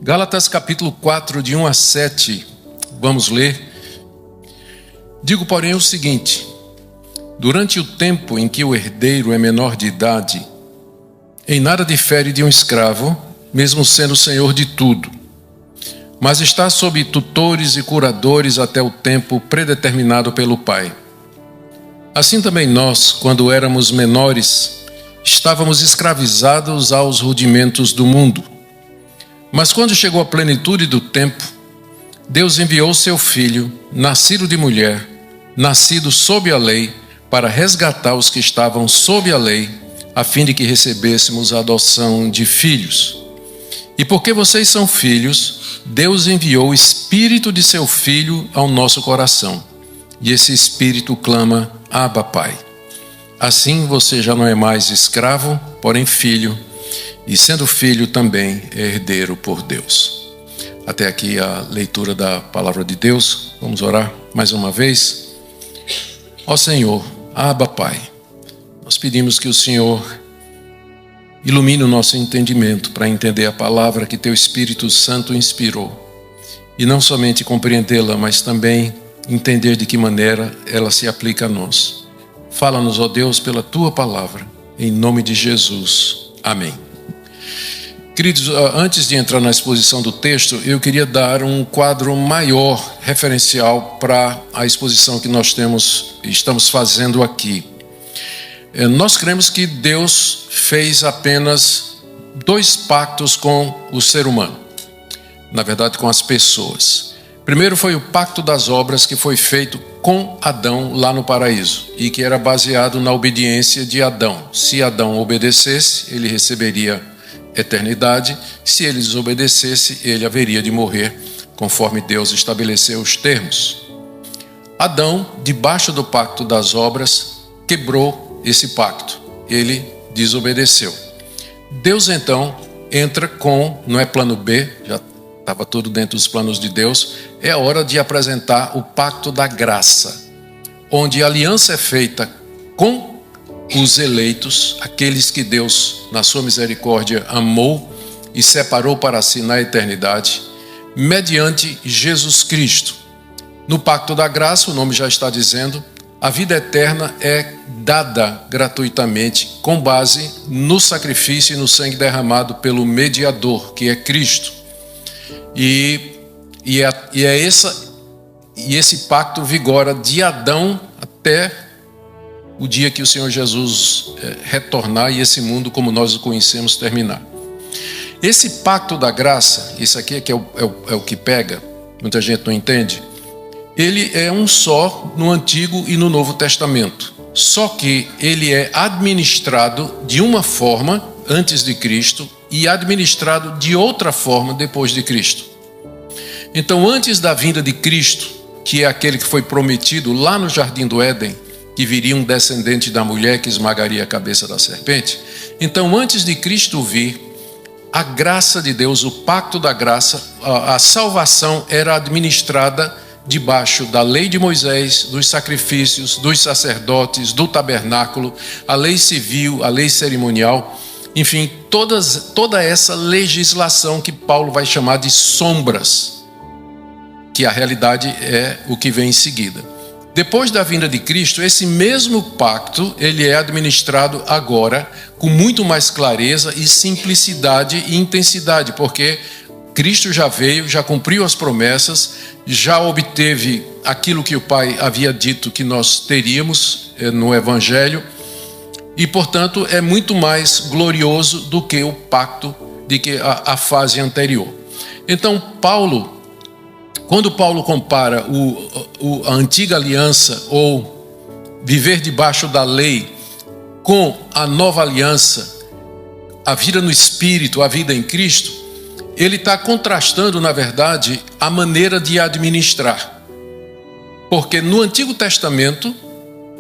Gálatas capítulo 4, de 1 a 7, vamos ler. Digo, porém, o seguinte: durante o tempo em que o herdeiro é menor de idade, em nada difere de um escravo, mesmo sendo senhor de tudo, mas está sob tutores e curadores até o tempo predeterminado pelo Pai. Assim também nós, quando éramos menores, estávamos escravizados aos rudimentos do mundo. Mas quando chegou a plenitude do tempo, Deus enviou seu Filho, nascido de mulher, nascido sob a lei, para resgatar os que estavam sob a lei, a fim de que recebêssemos a adoção de filhos. E porque vocês são filhos, Deus enviou o Espírito de seu Filho ao nosso coração. E esse Espírito clama: Abba, Pai. Assim você já não é mais escravo, porém filho, e sendo filho também é herdeiro por Deus. Até aqui a leitura da palavra de Deus. Vamos orar mais uma vez. Ó Senhor, Abba, Pai, nós pedimos que o Senhor ilumine o nosso entendimento para entender a palavra que Teu Espírito Santo inspirou. E não somente compreendê-la, mas também entender de que maneira ela se aplica a nós. Fala-nos, ó Deus, pela Tua palavra, em nome de Jesus. Amém. Queridos, antes de entrar na exposição do texto, eu queria dar um quadro maior, referencial para a exposição que nós estamos fazendo aqui. Nós cremos que Deus fez apenas 2 pactos com o ser humano, na verdade com as pessoas. Primeiro foi o pacto das obras, que foi feito com Adão lá no paraíso e que era baseado na obediência de Adão. Se Adão obedecesse, ele receberia eternidade. Se ele desobedecesse, ele haveria de morrer, conforme Deus estabeleceu os termos. Adão, debaixo do pacto das obras, quebrou esse pacto. Ele desobedeceu. Deus então entra com, não é plano B, já estava tudo dentro dos planos de Deus, é a hora de apresentar o pacto da graça, onde a aliança é feita com os eleitos, aqueles que Deus, na sua misericórdia, amou e separou para si na eternidade, mediante Jesus Cristo. No pacto da graça, o nome já está dizendo, a vida eterna é dada gratuitamente com base no sacrifício e no sangue derramado pelo mediador, que é Cristo. Esse pacto vigora de Adão até o dia que o Senhor Jesus retornar e esse mundo como nós o conhecemos terminar. Esse pacto da graça, isso aqui é que é o que pega, muita gente não entende, ele é um só no Antigo e no Novo Testamento. Só que ele é administrado de uma forma antes de Cristo e administrado de outra forma depois de Cristo. Então, antes da vinda de Cristo, que é aquele que foi prometido lá no Jardim do Éden, que viria um descendente da mulher que esmagaria a cabeça da serpente. Então, antes de Cristo vir, a graça de Deus, o pacto da graça, a salvação era administrada debaixo da lei de Moisés, dos sacrifícios, dos sacerdotes, do tabernáculo, a lei civil, a lei cerimonial, enfim, toda essa legislação que Paulo vai chamar de sombras, que a realidade é o que vem em seguida. Depois da vinda de Cristo, esse mesmo pacto, ele é administrado agora com muito mais clareza e simplicidade e intensidade, porque Cristo já veio, já cumpriu as promessas, já obteve aquilo que o Pai havia dito que nós teríamos no Evangelho, e, portanto, é muito mais glorioso do que o pacto, de que a fase anterior. Então, quando Paulo compara a antiga aliança, ou viver debaixo da lei, com a nova aliança, a vida no Espírito, a vida em Cristo, ele está contrastando, na verdade, a maneira de administrar. Porque no Antigo Testamento,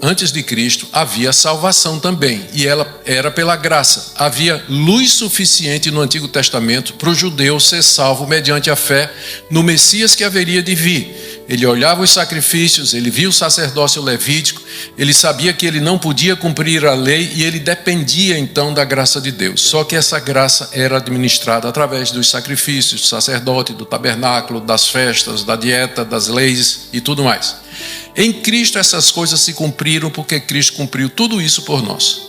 antes de Cristo, havia salvação também, e ela era pela graça. Havia luz suficiente no Antigo Testamento para o judeu ser salvo mediante a fé no Messias que haveria de vir. Ele olhava os sacrifícios, ele via o sacerdócio levítico, ele sabia que ele não podia cumprir a lei e ele dependia então da graça de Deus. Só que essa graça era administrada através dos sacrifícios, do sacerdote, do tabernáculo, das festas, da dieta, das leis e tudo mais. Em Cristo essas coisas se cumpriram porque Cristo cumpriu tudo isso por nós.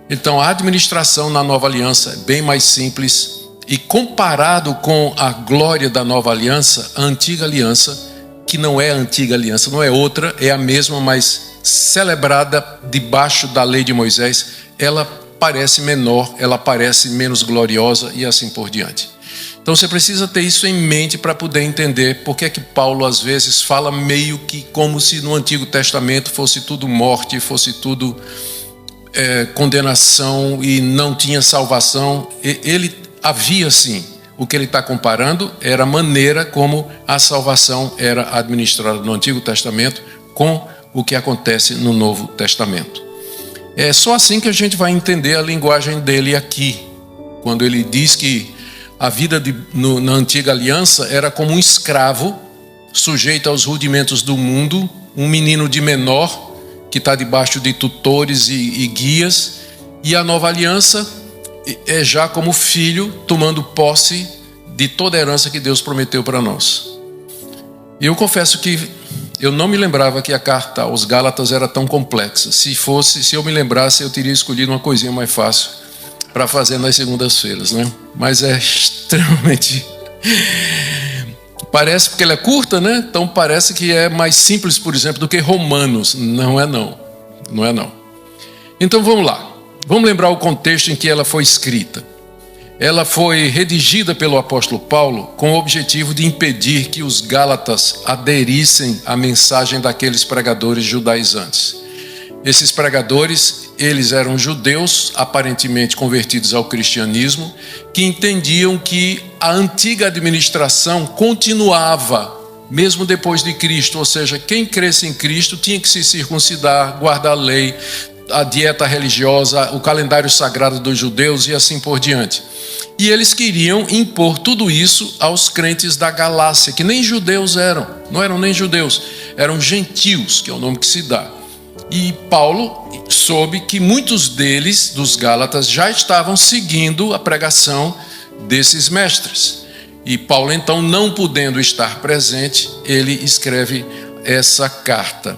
Então a administração na nova aliança é bem mais simples e comparado com a glória da nova aliança, a antiga aliança, que não é a antiga aliança, não é outra, é a mesma, mas celebrada debaixo da lei de Moisés, ela parece menor, ela parece menos gloriosa e assim por diante. Então você precisa ter isso em mente para poder entender por que é que Paulo às vezes fala meio que como se no Antigo Testamento fosse tudo morte, fosse tudo condenação e não tinha salvação. Ele havia sim. O que ele está comparando era a maneira como a salvação era administrada no Antigo Testamento com o que acontece no Novo Testamento. É só assim que a gente vai entender a linguagem dele aqui, quando ele diz que a vida na antiga aliança era como um escravo, sujeito aos rudimentos do mundo, um menino de menor, que está debaixo de tutores e guias, e a nova aliança é já como filho, tomando posse de toda a herança que Deus prometeu para nós. E eu confesso que eu não me lembrava que a carta aos Gálatas era tão complexa. Se eu me lembrasse, eu teria escolhido uma coisinha mais fácil para fazer nas segundas-feiras, né? Mas é extremamente... Parece, porque ela é curta, né? Então parece que é mais simples, por exemplo, do que Romanos. Não é não. Não é não. Então vamos lá. Vamos lembrar o contexto em que ela foi escrita. Ela foi redigida pelo apóstolo Paulo com o objetivo de impedir que os gálatas aderissem à mensagem daqueles pregadores judaizantes. Esses pregadores, eles eram judeus, aparentemente convertidos ao cristianismo, que entendiam que a antiga administração continuava, mesmo depois de Cristo. Ou seja, quem cresce em Cristo tinha que se circuncidar, guardar a lei, a dieta religiosa, o calendário sagrado dos judeus e assim por diante. E eles queriam impor tudo isso aos crentes da Galácia, que nem judeus eram, não eram nem judeus, eram gentios, que é o nome que se dá. E Paulo soube que muitos deles, dos Gálatas, já estavam seguindo a pregação desses mestres. E Paulo, então, não podendo estar presente, ele escreve essa carta.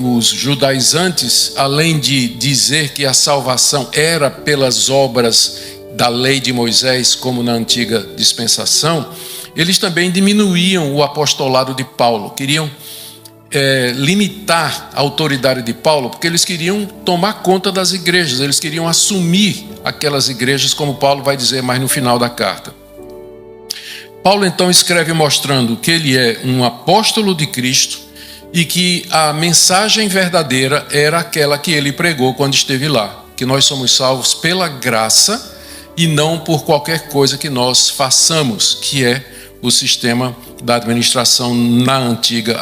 Os judaizantes, além de dizer que a salvação era pelas obras da lei de Moisés, como na antiga dispensação, eles também diminuíam o apostolado de Paulo, queriam limitar a autoridade de Paulo, porque eles queriam tomar conta das igrejas, eles queriam assumir aquelas igrejas, como Paulo vai dizer mais no final da carta. Paulo então escreve mostrando que ele é um apóstolo de Cristo e que a mensagem verdadeira era aquela que ele pregou quando esteve lá, que nós somos salvos pela graça e não por qualquer coisa que nós façamos, que é o sistema da administração na antiga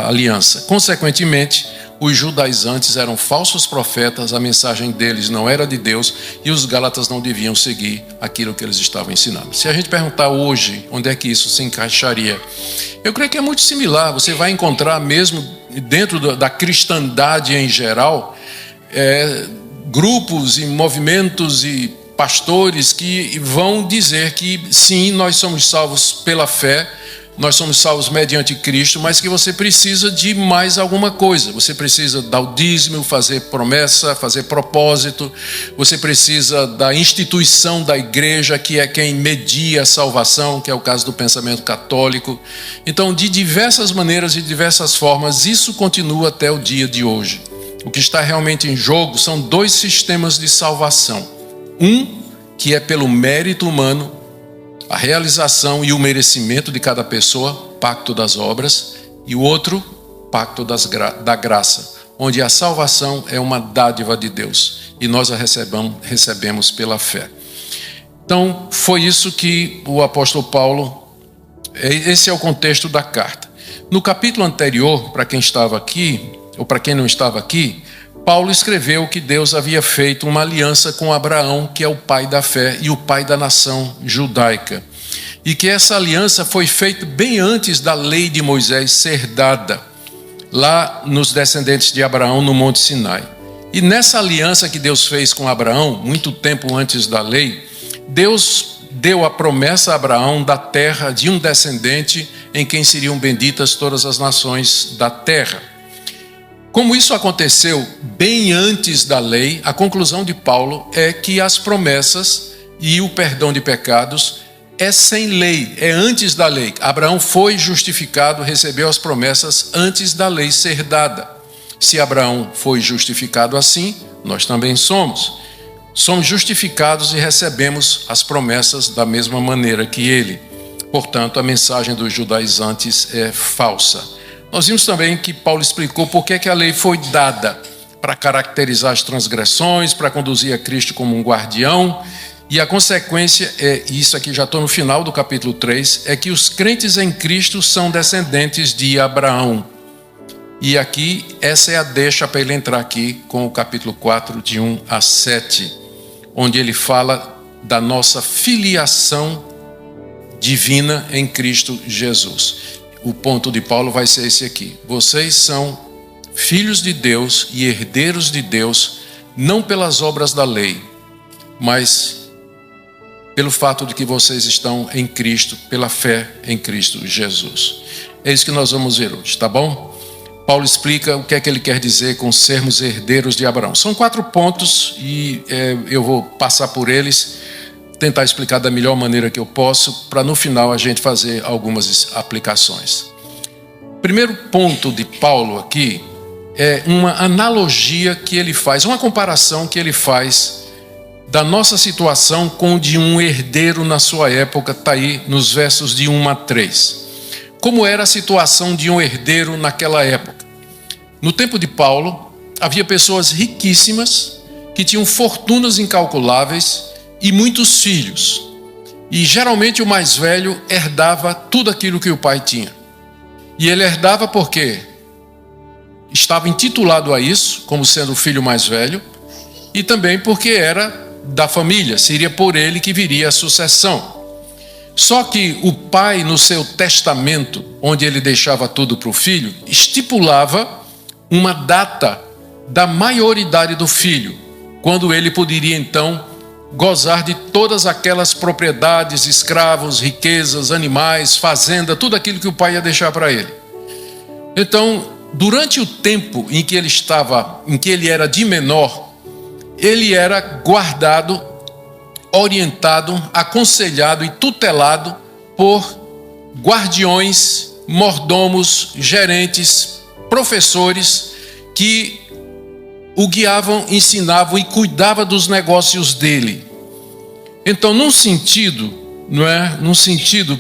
aliança. Consequentemente, os judaizantes eram falsos profetas, a mensagem deles não era de Deus e os gálatas não deviam seguir aquilo que eles estavam ensinando. Se a gente perguntar hoje onde é que isso se encaixaria, eu creio que é muito similar. Você vai encontrar mesmo dentro da cristandade em geral, grupos e movimentos e pastores que vão dizer que sim, nós somos salvos pela fé, nós somos salvos mediante Cristo, mas que você precisa de mais alguma coisa. Você precisa dar o dízimo, fazer promessa, fazer propósito. Você precisa da instituição da igreja, que é quem media a salvação, que é o caso do pensamento católico. Então, de diversas maneiras e diversas formas, isso continua até o dia de hoje. O que está realmente em jogo são dois sistemas de salvação. Um, que é pelo mérito humano, a realização e o merecimento de cada pessoa, pacto das obras, e o outro, pacto da graça, onde a salvação é uma dádiva de Deus e nós a recebemos pela fé. Então, foi isso que o apóstolo Paulo, esse é o contexto da carta. No capítulo anterior, para quem estava aqui, ou para quem não estava aqui, Paulo escreveu que Deus havia feito uma aliança com Abraão, que é o pai da fé e o pai da nação judaica. E que essa aliança foi feita bem antes da lei de Moisés ser dada, lá nos descendentes de Abraão no Monte Sinai. E nessa aliança que Deus fez com Abraão, muito tempo antes da lei, Deus deu a promessa a Abraão da terra de um descendente em quem seriam benditas todas as nações da terra. Como isso aconteceu bem antes da lei, a conclusão de Paulo é que as promessas e o perdão de pecados é sem lei, é antes da lei. Abraão foi justificado, recebeu as promessas antes da lei ser dada. Se Abraão foi justificado assim, nós também somos. Somos justificados e recebemos as promessas da mesma maneira que ele. Portanto, a mensagem dos judaizantes é falsa. Nós vimos também que Paulo explicou por que a lei foi dada, para caracterizar as transgressões, para conduzir a Cristo como um guardião, e a consequência é, isso aqui já estou no final do capítulo 3, é que os crentes em Cristo são descendentes de Abraão. E aqui, essa é a deixa para ele entrar aqui com o capítulo 4, de 1 a 7, onde ele fala da nossa filiação divina em Cristo Jesus. O ponto de Paulo vai ser esse aqui. Vocês são filhos de Deus e herdeiros de Deus, não pelas obras da lei, mas pelo fato de que vocês estão em Cristo, pela fé em Cristo Jesus. É isso que nós vamos ver hoje, tá bom? Paulo explica o que é que ele quer dizer com sermos herdeiros de Abraão. São 4 pontos e eu vou passar por eles, tentar explicar da melhor maneira que eu posso, para no final a gente fazer algumas aplicações. O primeiro ponto de Paulo aqui é uma analogia que ele faz, uma comparação que ele faz da nossa situação com de um herdeiro na sua época, está aí nos versos de 1 a 3. Como era a situação de um herdeiro naquela época? No tempo de Paulo, havia pessoas riquíssimas que tinham fortunas incalculáveis e muitos filhos. E geralmente o mais velho herdava tudo aquilo que o pai tinha. E ele herdava porque estava intitulado a isso, como sendo o filho mais velho, e também porque era da família, seria por ele que viria a sucessão. Só que o pai, no seu testamento, onde ele deixava tudo para o filho, estipulava uma data da maioridade do filho, quando ele poderia então gozar de todas aquelas propriedades, escravos, riquezas, animais, fazenda, tudo aquilo que o pai ia deixar para ele. Então, durante o tempo em que ele era de menor, ele era guardado, orientado, aconselhado e tutelado por guardiões, mordomos, gerentes, professores que o guiavam, ensinavam e cuidavam dos negócios dele. Então, num sentido,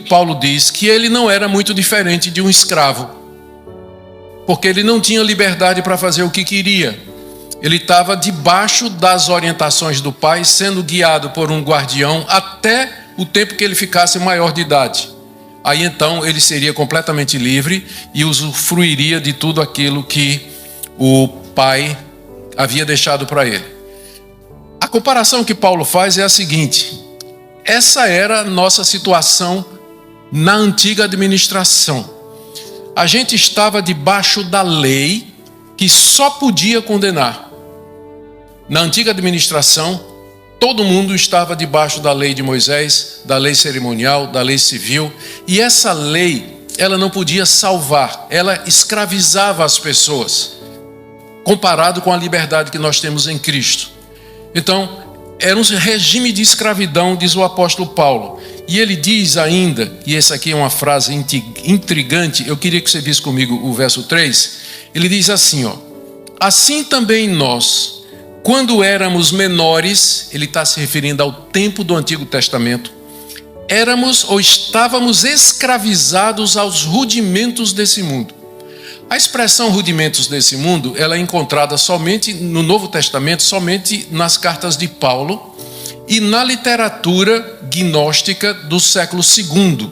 Paulo diz que ele não era muito diferente de um escravo, porque ele não tinha liberdade para fazer o que queria. Ele estava debaixo das orientações do pai, sendo guiado por um guardião até o tempo que ele ficasse maior de idade. Aí então ele seria completamente livre e usufruiria de tudo aquilo que o pai havia deixado para ele. A comparação que Paulo faz é a seguinte: essa era a nossa situação na antiga administração. A gente estava debaixo da lei que só podia condenar. Na antiga administração, todo mundo estava debaixo da lei de Moisés, da lei cerimonial, da lei civil, e essa lei, ela não podia salvar, ela escravizava as pessoas, comparado com a liberdade que nós temos em Cristo. Então, era um regime de escravidão, diz o apóstolo Paulo. E ele diz ainda, e essa aqui é uma frase intrigante, eu queria que você visse comigo o verso 3, ele diz assim, assim também nós, quando éramos menores, ele está se referindo ao tempo do Antigo Testamento, éramos ou estávamos escravizados aos rudimentos desse mundo. A expressão rudimentos desse mundo, ela é encontrada somente no Novo Testamento, somente nas cartas de Paulo e na literatura gnóstica do século II.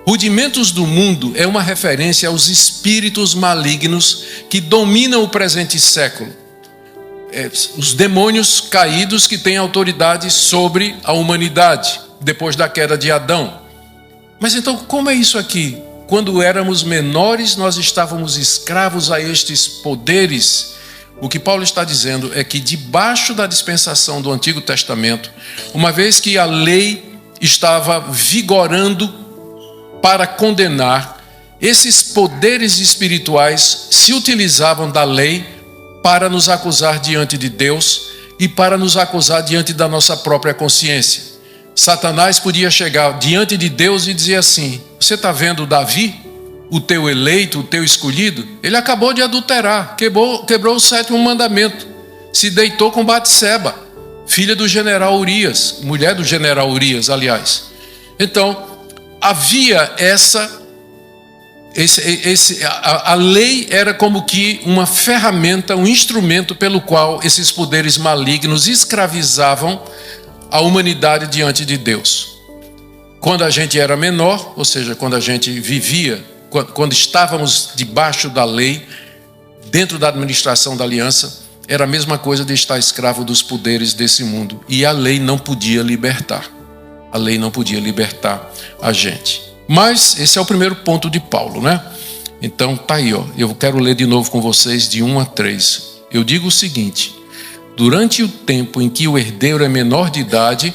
Rudimentos do mundo é uma referência aos espíritos malignos que dominam o presente século. Os demônios caídos que têm autoridade sobre a humanidade, depois da queda de Adão. Mas então, como é isso aqui? Quando éramos menores, nós estávamos escravos a estes poderes. O que Paulo está dizendo é que debaixo da dispensação do Antigo Testamento, uma vez que a lei estava vigorando para condenar, esses poderes espirituais se utilizavam da lei para nos acusar diante de Deus e para nos acusar diante da nossa própria consciência. Satanás podia chegar diante de Deus e dizer assim: você está vendo Davi, o teu eleito, o teu escolhido? Ele acabou de adulterar, quebrou o 7º mandamento, se deitou com Batseba, filha do general Urias, mulher do general Urias, aliás. Então, havia a lei era como que uma ferramenta, um instrumento pelo qual esses poderes malignos escravizavam a humanidade diante de Deus. Quando a gente era menor, ou seja, quando a gente vivia, quando estávamos debaixo da lei, dentro da administração da aliança, era a mesma coisa de estar escravo dos poderes desse mundo. E a lei não podia libertar. A lei não podia libertar a gente. Mas esse é o primeiro ponto de Paulo, né? Então tá aí, ó. Eu quero ler de novo com vocês de 1 a 3. Eu digo o seguinte: durante o tempo em que o herdeiro é menor de idade,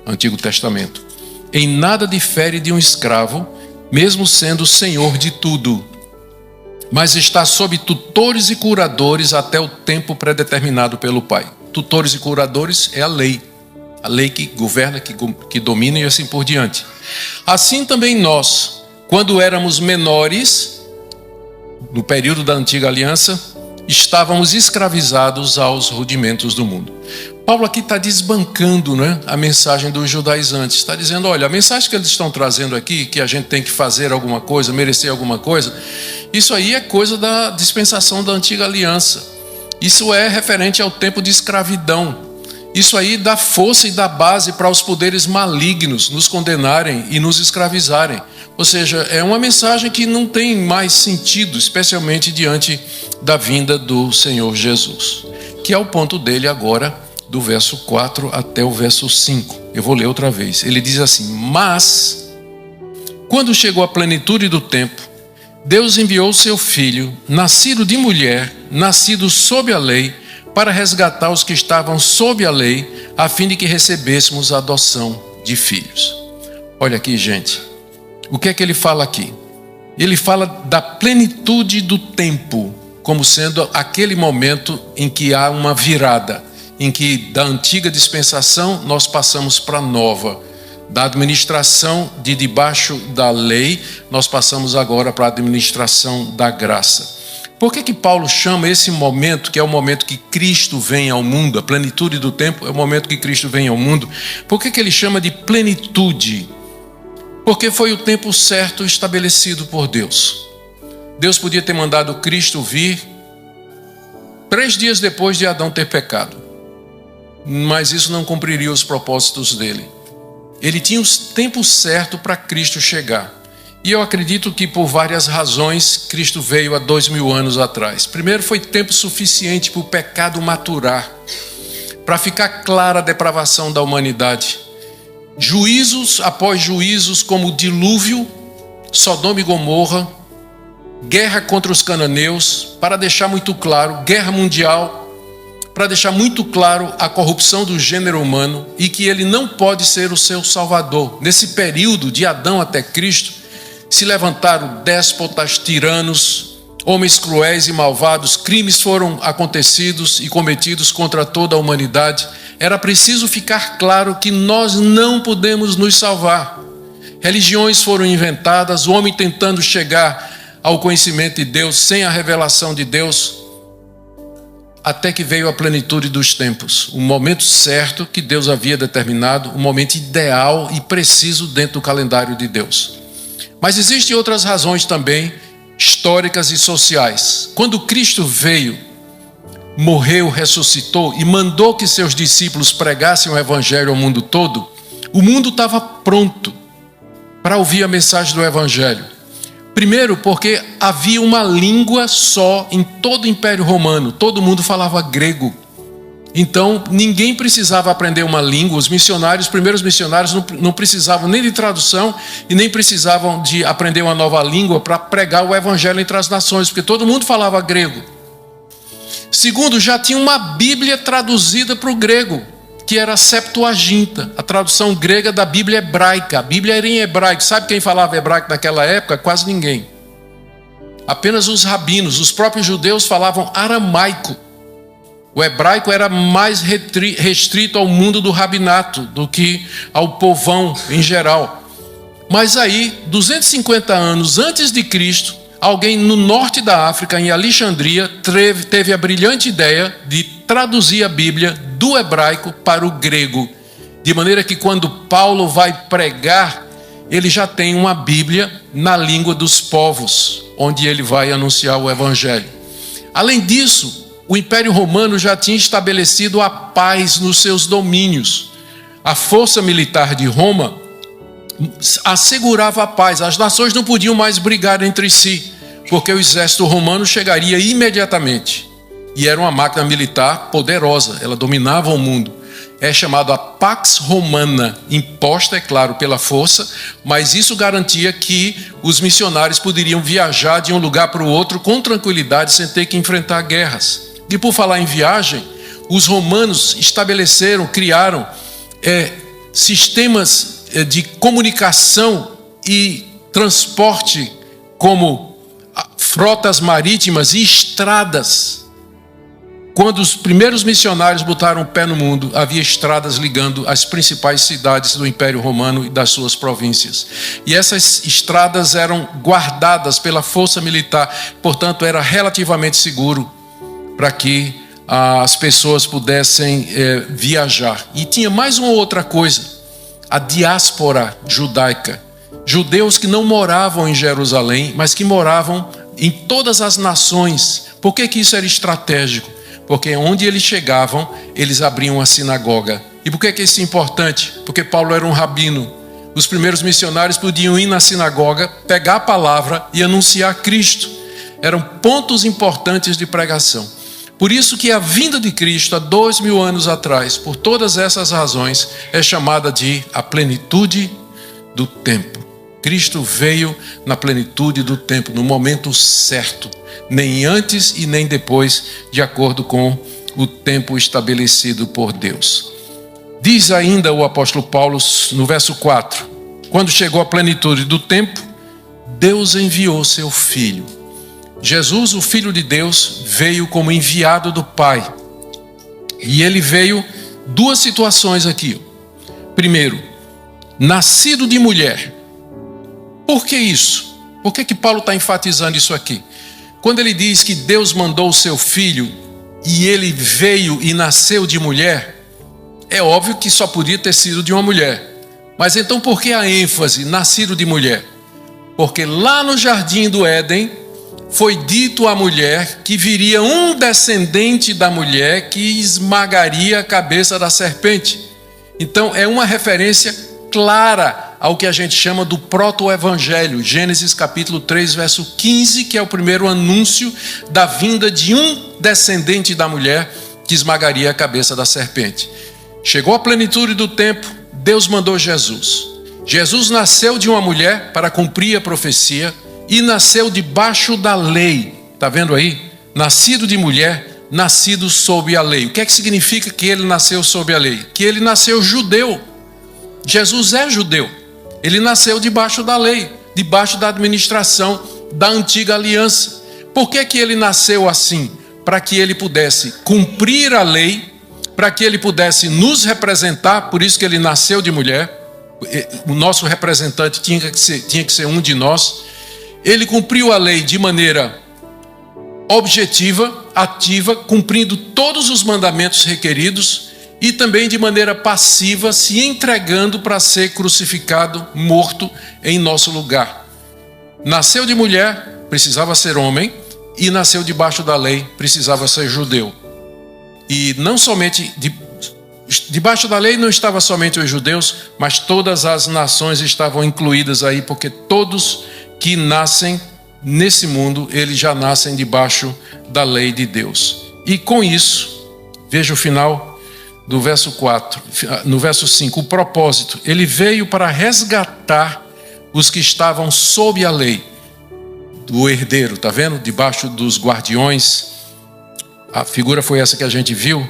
Antigo Testamento, em nada difere de um escravo, mesmo sendo senhor de tudo, mas está sob tutores e curadores até o tempo predeterminado pelo Pai. Tutores e curadores é a lei que governa, que domina e assim por diante. Assim também nós, quando éramos menores, no período da antiga aliança, estávamos escravizados aos rudimentos do mundo. Paulo aqui está desbancando, né, a mensagem dos judaizantes. Está dizendo, olha, a mensagem que eles estão trazendo aqui, que a gente tem que fazer alguma coisa, merecer alguma coisa, isso aí é coisa da dispensação da antiga aliança. Isso é referente ao tempo de escravidão. Isso aí dá força e dá base para os poderes malignos nos condenarem e nos escravizarem. Ou seja, é uma mensagem que não tem mais sentido, especialmente diante da vinda do Senhor Jesus. Que é o ponto dele agora, do verso 4 até o verso 5. Eu vou ler outra vez. Ele diz assim: mas, quando chegou a plenitude do tempo, Deus enviou seu Filho, nascido de mulher, nascido sob a lei, para resgatar os que estavam sob a lei, a fim de que recebêssemos a adoção de filhos. Olha aqui, gente. O que é que ele fala aqui? Ele fala da plenitude do tempo, como sendo aquele momento em que há uma virada, em que da antiga dispensação nós passamos para a nova. Da administração de debaixo da lei, nós passamos agora para a administração da graça. Por que Paulo chama esse momento, que é o momento que Cristo vem ao mundo, a plenitude do tempo é o momento que Cristo vem ao mundo? Por que ele chama de plenitude? Porque foi o tempo certo estabelecido por Deus. Deus podia ter mandado Cristo vir 3 dias depois de Adão ter pecado, mas isso não cumpriria os propósitos dele. Ele tinha o tempo certo para Cristo chegar. E eu acredito que por várias razões Cristo veio há 2000 anos atrás. Primeiro, foi tempo suficiente para o pecado maturar, para ficar clara a depravação da humanidade. Juízos após juízos, como o dilúvio, Sodoma e Gomorra, guerra contra os cananeus, para deixar muito claro, guerra mundial, para deixar muito claro a corrupção do gênero humano e que ele não pode ser o seu salvador. Nesse período de Adão até Cristo, se levantaram déspotas, tiranos, homens cruéis e malvados, crimes foram acontecidos e cometidos contra toda a humanidade. Era preciso ficar claro que nós não podemos nos salvar. Religiões foram inventadas, o homem tentando chegar ao conhecimento de Deus sem a revelação de Deus, até que veio a plenitude dos tempos, o momento certo que Deus havia determinado, o momento ideal e preciso dentro do calendário de Deus. Mas existem outras razões também, históricas e sociais. Quando Cristo veio, morreu, ressuscitou e mandou que seus discípulos pregassem o evangelho ao mundo todo, o mundo estava pronto para ouvir a mensagem do Evangelho. Primeiro, porque havia uma língua só em todo o Império Romano, todo mundo falava grego. Então, ninguém precisava aprender uma língua. Os primeiros missionários não precisavam nem de tradução e nem precisavam de aprender uma nova língua para pregar o Evangelho entre as nações, porque todo mundo falava grego. Segundo, já tinha uma Bíblia traduzida para o grego, que era a Septuaginta, a tradução grega da Bíblia hebraica. A Bíblia era em hebraico. Sabe quem falava hebraico naquela época? Quase ninguém. Apenas os rabinos, os próprios judeus falavam aramaico. O hebraico era mais restrito ao mundo do rabinato do que ao povão em geral. Mas aí, 250 anos antes de Cristo, alguém no norte da África, em Alexandria, teve a brilhante ideia de traduzir a Bíblia do hebraico para o grego. De maneira que quando Paulo vai pregar, ele já tem uma Bíblia na língua dos povos, onde ele vai anunciar o Evangelho. Além disso, o Império Romano já tinha estabelecido a paz nos seus domínios. A força militar de Roma assegurava a paz. As nações não podiam mais brigar entre si, porque o exército romano chegaria imediatamente. E era uma máquina militar poderosa, ela dominava o mundo. É chamado a Pax Romana, imposta, é claro, pela força, mas isso garantia que os missionários poderiam viajar de um lugar para o outro com tranquilidade, sem ter que enfrentar guerras. E por falar em viagem, os romanos criaram sistemas de comunicação e transporte, como frotas marítimas e estradas. Quando os primeiros missionários botaram o pé no mundo, havia estradas ligando as principais cidades do Império Romano e das suas províncias. E essas estradas eram guardadas pela força militar, portanto era relativamente seguro para que as pessoas pudessem viajar. E tinha mais uma outra coisa, a diáspora judaica. Judeus que não moravam em Jerusalém, mas que moravam em todas as nações. Por que isso era estratégico? Porque onde eles chegavam, eles abriam a sinagoga. E por que isso é importante? Porque Paulo era um rabino. Os primeiros missionários podiam ir na sinagoga, pegar a palavra e anunciar Cristo. Eram pontos importantes de pregação. Por isso que a vinda de Cristo há 2000 anos atrás, por todas essas razões, é chamada de a plenitude do tempo. Cristo veio na plenitude do tempo, no momento certo, nem antes e nem depois, de acordo com o tempo estabelecido por Deus. Diz ainda o apóstolo Paulo no verso 4, quando chegou a plenitude do tempo, Deus enviou seu Filho. Jesus, o Filho de Deus, veio como enviado do Pai. E ele veio duas situações aqui. Primeiro, nascido de mulher. Por que isso? Por que Paulo está enfatizando isso aqui? Quando ele diz que Deus mandou o seu Filho e ele veio e nasceu de mulher, é óbvio que só podia ter sido de uma mulher. Mas então por que a ênfase, nascido de mulher? Porque lá no jardim do Éden, foi dito à mulher que viria um descendente da mulher que esmagaria a cabeça da serpente. Então é uma referência clara ao que a gente chama do proto-evangelho, Gênesis capítulo 3, verso 15, que é o primeiro anúncio da vinda de um descendente da mulher que esmagaria a cabeça da serpente. Chegou a plenitude do tempo, Deus mandou Jesus. Jesus nasceu de uma mulher para cumprir a profecia e nasceu debaixo da lei. Está vendo aí? Nascido de mulher, nascido sob a lei. O que é que significa que ele nasceu sob a lei? Que ele nasceu judeu. Jesus é judeu. Ele nasceu debaixo da lei, debaixo da administração da antiga aliança. Por que ele nasceu assim? Para que ele pudesse cumprir a lei, para que ele pudesse nos representar, por isso que ele nasceu de mulher. O nosso representante tinha que ser um de nós. Ele cumpriu a lei de maneira objetiva, ativa, cumprindo todos os mandamentos requeridos, e também de maneira passiva, se entregando para ser crucificado, morto em nosso lugar. Nasceu de mulher, precisava ser homem, e nasceu debaixo da lei, precisava ser judeu. E não somente Debaixo da lei não estava somente os judeus, mas todas as nações estavam incluídas aí, porque todos que nascem nesse mundo, eles já nascem debaixo da lei de Deus. E com isso, veja o final do verso 4, no verso 5, o propósito, ele veio para resgatar os que estavam sob a lei, do herdeiro, tá vendo? Debaixo dos guardiões, a figura foi essa que a gente viu.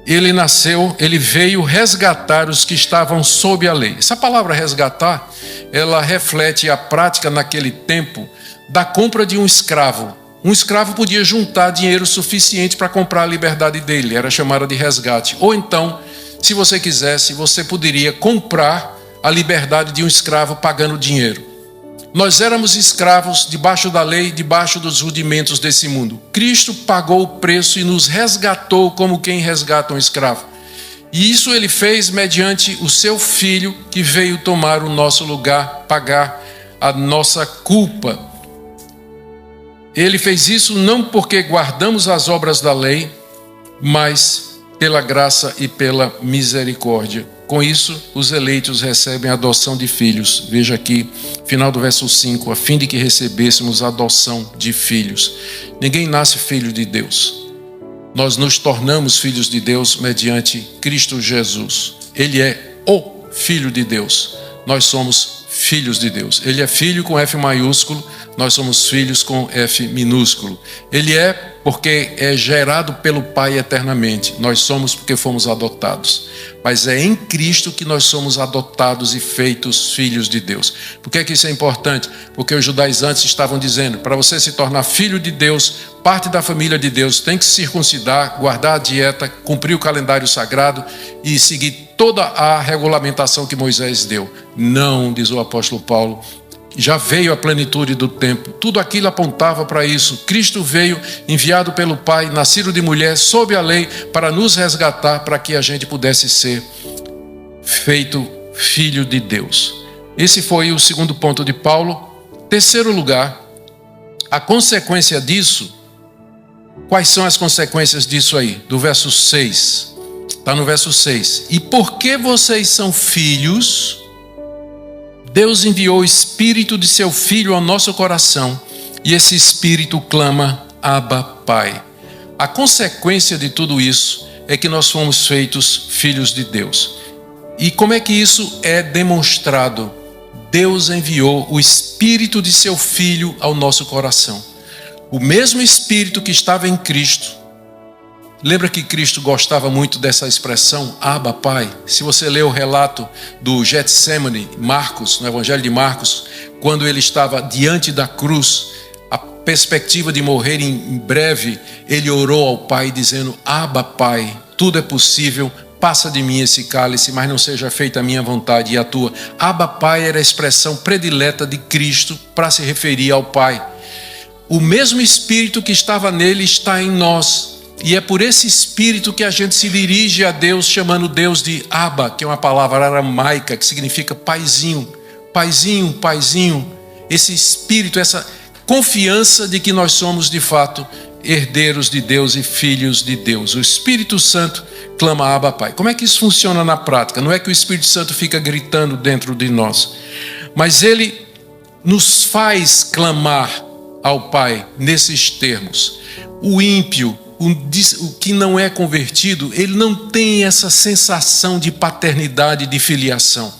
Ele veio resgatar os que estavam sob a lei. Essa palavra resgatar, ela reflete a prática naquele tempo da compra de um escravo. Um escravo podia juntar dinheiro suficiente para comprar a liberdade dele, era chamada de resgate. Ou então, se você quisesse, você poderia comprar a liberdade de um escravo pagando dinheiro. Nós éramos escravos debaixo da lei, debaixo dos rudimentos desse mundo. Cristo pagou o preço e nos resgatou como quem resgata um escravo. E isso ele fez mediante o seu Filho que veio tomar o nosso lugar, pagar a nossa culpa. Ele fez isso não porque guardamos as obras da lei, mas pela graça e pela misericórdia. Com isso, os eleitos recebem a adoção de filhos. Veja aqui, final do verso 5, a fim de que recebêssemos a adoção de filhos. Ninguém nasce filho de Deus. Nós nos tornamos filhos de Deus mediante Cristo Jesus. Ele é o Filho de Deus. Nós somos filhos de Deus. Ele é filho com F maiúsculo, nós somos filhos com F minúsculo. Ele é porque é gerado pelo Pai eternamente. Nós somos porque fomos adotados. Mas é em Cristo que nós somos adotados e feitos filhos de Deus. Por que isso é importante? Porque os judaizantes estavam dizendo, para você se tornar filho de Deus, parte da família de Deus, tem que se circuncidar, guardar a dieta, cumprir o calendário sagrado e seguir toda a regulamentação que Moisés deu. Não, diz o apóstolo Paulo, já veio a plenitude do tempo. Tudo aquilo apontava para isso. Cristo veio, enviado pelo Pai, nascido de mulher, sob a lei, para nos resgatar, para que a gente pudesse ser feito filho de Deus. Esse foi o segundo ponto de Paulo. Terceiro lugar, a consequência disso. Quais são as consequências disso aí? Do verso 6. Está no verso 6. E porque vocês são filhos, Deus enviou o Espírito de seu Filho ao nosso coração, e esse Espírito clama, Abba, Pai. A consequência de tudo isso é que nós fomos feitos filhos de Deus. E como é que isso é demonstrado? Deus enviou o Espírito de seu Filho ao nosso coração. O mesmo Espírito que estava em Cristo. Lembra que Cristo gostava muito dessa expressão, Abba, Pai? Se você ler o relato do Getsemane, Marcos, no Evangelho de Marcos, quando ele estava diante da cruz, a perspectiva de morrer em breve, ele orou ao Pai dizendo, Abba, Pai, tudo é possível, passa de mim esse cálice, mas não seja feita a minha vontade e a tua. Abba, Pai era a expressão predileta de Cristo para se referir ao Pai. O mesmo Espírito que estava nele está em nós. E é por esse Espírito que a gente se dirige a Deus, chamando Deus de Abba, que é uma palavra aramaica, que significa paizinho, paizinho, paizinho. Esse Espírito, essa confiança de que nós somos de fato herdeiros de Deus e filhos de Deus. O Espírito Santo clama Abba, Pai. Como é que isso funciona na prática? Não é que o Espírito Santo fica gritando dentro de nós, mas ele nos faz clamar ao Pai nesses termos. O ímpio, o que não é convertido, ele não tem essa sensação de paternidade, de filiação.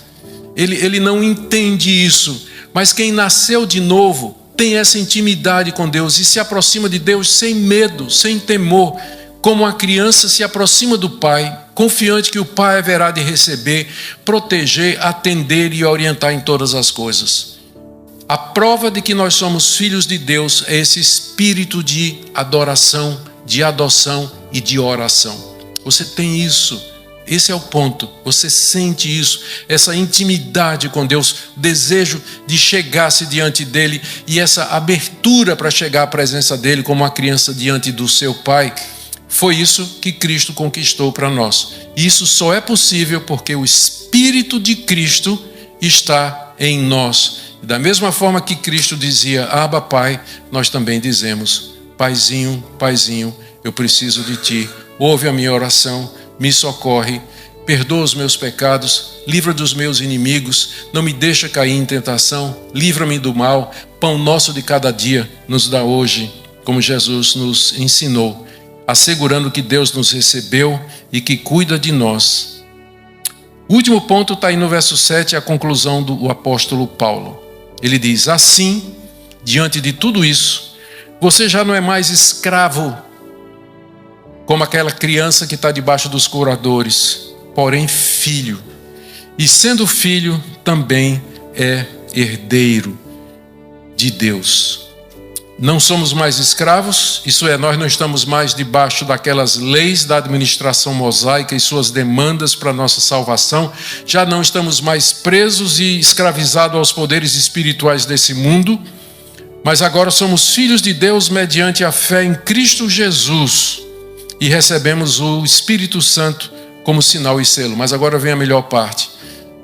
Ele não entende isso. Mas quem nasceu de novo tem essa intimidade com Deus e se aproxima de Deus sem medo, sem temor, como a criança se aproxima do Pai, confiante que o Pai haverá de receber, proteger, atender e orientar em todas as coisas. A prova de que nós somos filhos de Deus é esse espírito de adoração, de adoção e de oração. Você tem isso, esse é o ponto, você sente isso, essa intimidade com Deus, desejo de chegar-se diante dele e essa abertura para chegar à presença dele como uma criança diante do seu Pai. Foi isso que Cristo conquistou para nós. Isso só é possível porque o Espírito de Cristo está em nós. Da mesma forma que Cristo dizia, Abba, Pai, nós também dizemos, Paizinho, Paizinho, eu preciso de Ti, ouve a minha oração, me socorre perdoa os meus pecados, livra dos meus inimigos, não me deixa cair em tentação, livra-me do mal, pão nosso de cada dia nos dá hoje, como Jesus nos ensinou, assegurando que Deus nos recebeu e que cuida de nós. O último ponto está aí no verso 7, a conclusão do apóstolo Paulo. Ele diz: assim, diante de tudo isso, você já não é mais escravo, como aquela criança que está debaixo dos curadores, porém filho. E sendo filho, também é herdeiro de Deus. Não somos mais escravos, isso é, nós não estamos mais debaixo daquelas leis da administração mosaica e suas demandas para a nossa salvação. Já não estamos mais presos e escravizados aos poderes espirituais desse mundo, mas agora somos filhos de Deus mediante a fé em Cristo Jesus e recebemos o Espírito Santo como sinal e selo. Mas agora vem a melhor parte.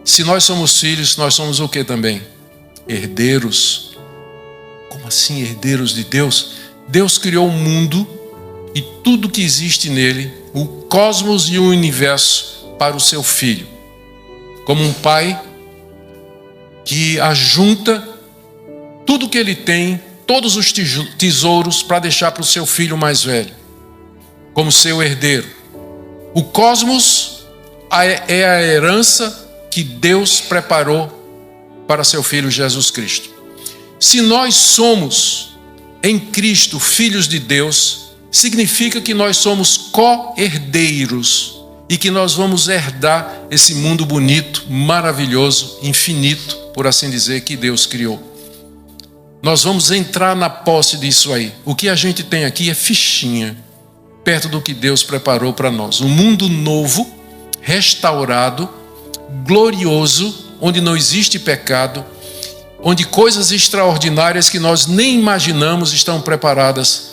Se nós somos filhos, nós somos o que também? Herdeiros. Como assim, herdeiros de Deus? Deus criou o mundo e tudo que existe nele, o cosmos e o universo, para o seu filho. Como um pai que ajunta tudo que ele tem, todos os tesouros, para deixar para o seu filho mais velho, como seu herdeiro. O cosmos é a herança que Deus preparou para seu filho Jesus Cristo. Se nós somos em Cristo filhos de Deus, significa que nós somos co-herdeiros e que nós vamos herdar esse mundo bonito, maravilhoso, infinito, por assim dizer, que Deus criou. Nós vamos entrar na posse disso aí. O que a gente tem aqui é fichinha, perto do que Deus preparou para nós. Um mundo novo, restaurado, glorioso, onde não existe pecado, onde coisas extraordinárias que nós nem imaginamos estão preparadas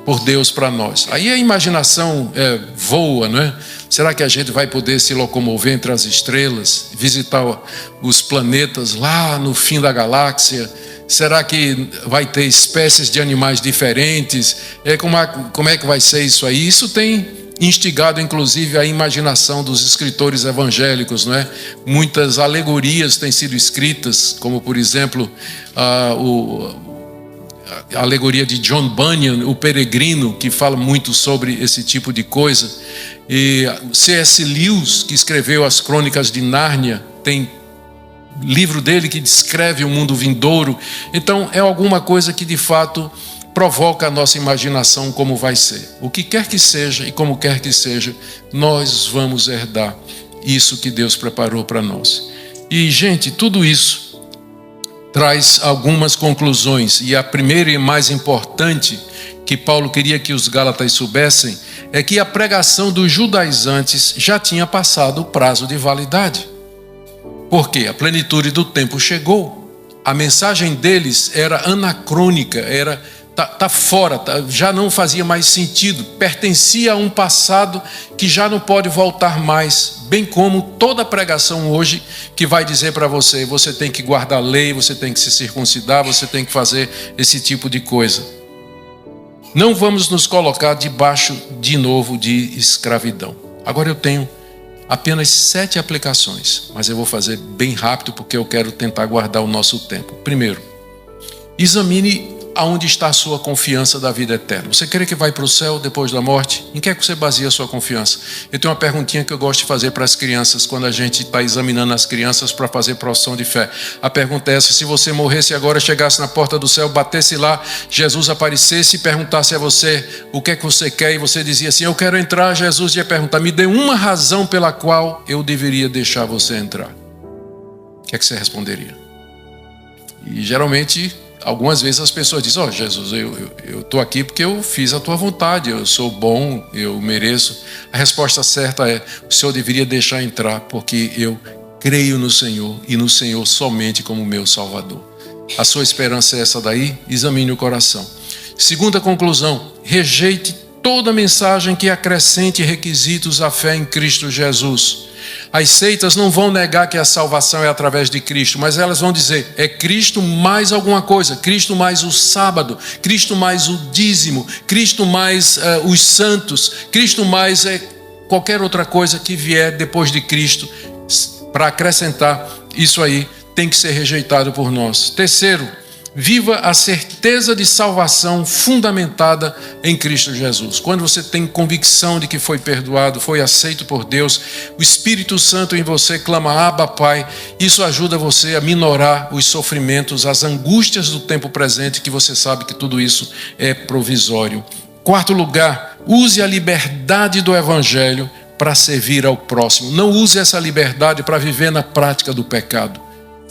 por Deus para nós. Aí a imaginação voa, não é? Será que a gente vai poder se locomover entre as estrelas, visitar os planetas lá no fim da galáxia? Será que vai ter espécies de animais diferentes? Como é que vai ser isso aí? Isso tem instigado inclusive a imaginação dos escritores evangélicos, não é? Muitas alegorias têm sido escritas, como por exemplo a alegoria de John Bunyan, o Peregrino, que fala muito sobre esse tipo de coisa. E C.S. Lewis, que escreveu as Crônicas de Nárnia, tem livro dele que descreve o mundo vindouro. Então é alguma coisa que de fato provoca a nossa imaginação como vai ser. O que quer que seja e como quer que seja, nós vamos herdar isso que Deus preparou para nós. E, gente, tudo isso traz algumas conclusões. E a primeira e mais importante que Paulo queria que os gálatas soubessem é que a pregação dos judaizantes já tinha passado o prazo de validade. Por quê? A plenitude do tempo chegou. A mensagem deles era anacrônica, Tá fora, já não fazia mais sentido, pertencia a um passado que já não pode voltar mais, bem como toda pregação hoje que vai dizer para você, você tem que guardar a lei, você tem que se circuncidar, você tem que fazer esse tipo de coisa. Não vamos nos colocar debaixo de novo de escravidão. Agora eu tenho apenas 7 aplicações, mas eu vou fazer bem rápido porque eu quero tentar guardar o nosso tempo. Primeiro, examine aonde está a sua confiança da vida eterna. Você crê que vai para o céu depois da morte? Em que é que você baseia a sua confiança? Eu tenho uma perguntinha que eu gosto de fazer para as crianças, quando a gente está examinando as crianças para fazer profissão de fé. A pergunta é essa: se você morresse agora, chegasse na porta do céu, batesse lá, Jesus aparecesse e perguntasse a você o que é que você quer, e você dizia assim, eu quero entrar, Jesus ia perguntar, me dê uma razão pela qual eu deveria deixar você entrar. O que é que você responderia? E geralmente, algumas vezes as pessoas dizem, Jesus, eu estou aqui porque eu fiz a tua vontade, eu sou bom, eu mereço. A resposta certa é, o Senhor deveria deixar entrar porque eu creio no Senhor e no Senhor somente como meu Salvador. A sua esperança é essa daí? Examine o coração. Segunda conclusão, rejeite toda mensagem que acrescente requisitos à fé em Cristo Jesus. As seitas não vão negar que a salvação é através de Cristo, mas elas vão dizer, é Cristo mais alguma coisa, Cristo mais o sábado, Cristo mais o dízimo, Cristo mais os santos, Cristo mais qualquer outra coisa que vier depois de Cristo para acrescentar isso aí tem que ser rejeitado por nós. Terceiro, viva a certeza de salvação fundamentada em Cristo Jesus. Quando você tem convicção de que foi perdoado, foi aceito por Deus, o Espírito Santo em você clama, Abba, Pai. Isso ajuda você a minorar os sofrimentos, as angústias do tempo presente, que você sabe que tudo isso é provisório. Quarto lugar, use a liberdade do Evangelho para servir ao próximo. Não use essa liberdade para viver na prática do pecado,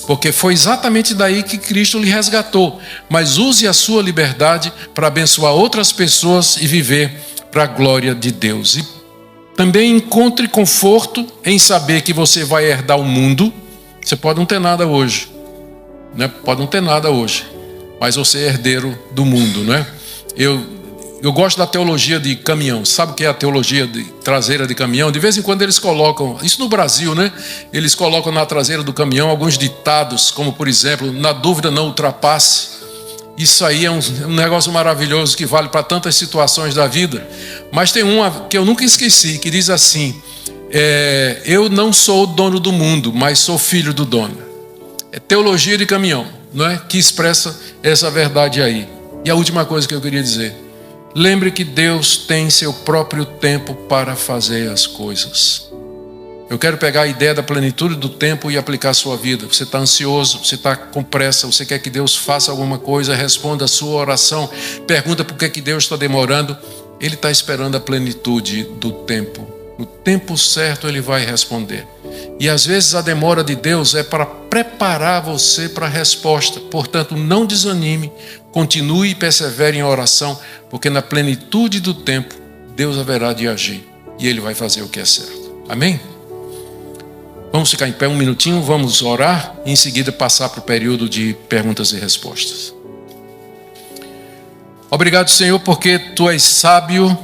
porque foi exatamente daí que Cristo lhe resgatou. Mas use a sua liberdade para abençoar outras pessoas e viver para a glória de Deus. E também encontre conforto em saber que você vai herdar o mundo. Você pode não ter nada hoje, né? Pode não ter nada hoje, mas você é herdeiro do mundo, né? Eu gosto da teologia de caminhão. Sabe o que é a teologia traseira de caminhão? De vez em quando eles colocam, isso no Brasil, né? Eles colocam na traseira do caminhão alguns ditados, como por exemplo, na dúvida não ultrapasse. Isso aí é um negócio maravilhoso que vale para tantas situações da vida. Mas tem uma que eu nunca esqueci, que diz assim, eu não sou o dono do mundo, mas sou filho do dono. É teologia de caminhão, não é? Que expressa essa verdade aí. E a última coisa que eu queria dizer, lembre que Deus tem seu próprio tempo para fazer as coisas. Eu quero pegar a ideia da plenitude do tempo e aplicar a sua vida. Você está ansioso, você está com pressa, você quer que Deus faça alguma coisa, responda a sua oração, pergunta por que Deus está demorando. Ele está esperando a plenitude do tempo. No tempo certo Ele vai responder. E às vezes a demora de Deus é para preparar você para a resposta. Portanto, não desanime, continue e persevere em oração, porque na plenitude do tempo, Deus haverá de agir. E Ele vai fazer o que é certo. Amém? Vamos ficar em pé um minutinho, vamos orar e em seguida passar para o período de perguntas e respostas. Obrigado, Senhor, porque Tu és sábio,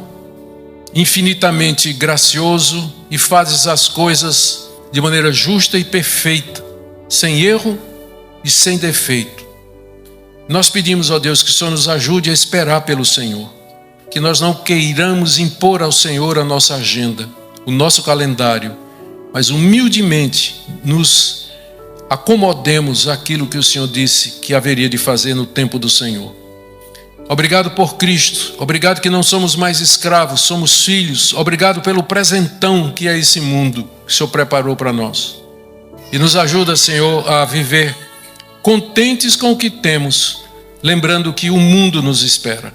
infinitamente gracioso e fazes as coisas de maneira justa e perfeita, sem erro e sem defeito. Nós pedimos, ó Deus, que o Senhor nos ajude a esperar pelo Senhor, que nós não queiramos impor ao Senhor a nossa agenda, o nosso calendário, mas humildemente nos acomodemos àquilo que o Senhor disse que haveria de fazer no tempo do Senhor. Obrigado por Cristo, obrigado que não somos mais escravos, somos filhos, obrigado pelo presentão que é esse mundo que o Senhor preparou para nós. E nos ajuda, Senhor, a viver contentes com o que temos, lembrando que o mundo nos espera.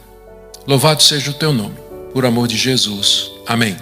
Louvado seja o Teu nome, por amor de Jesus. Amém.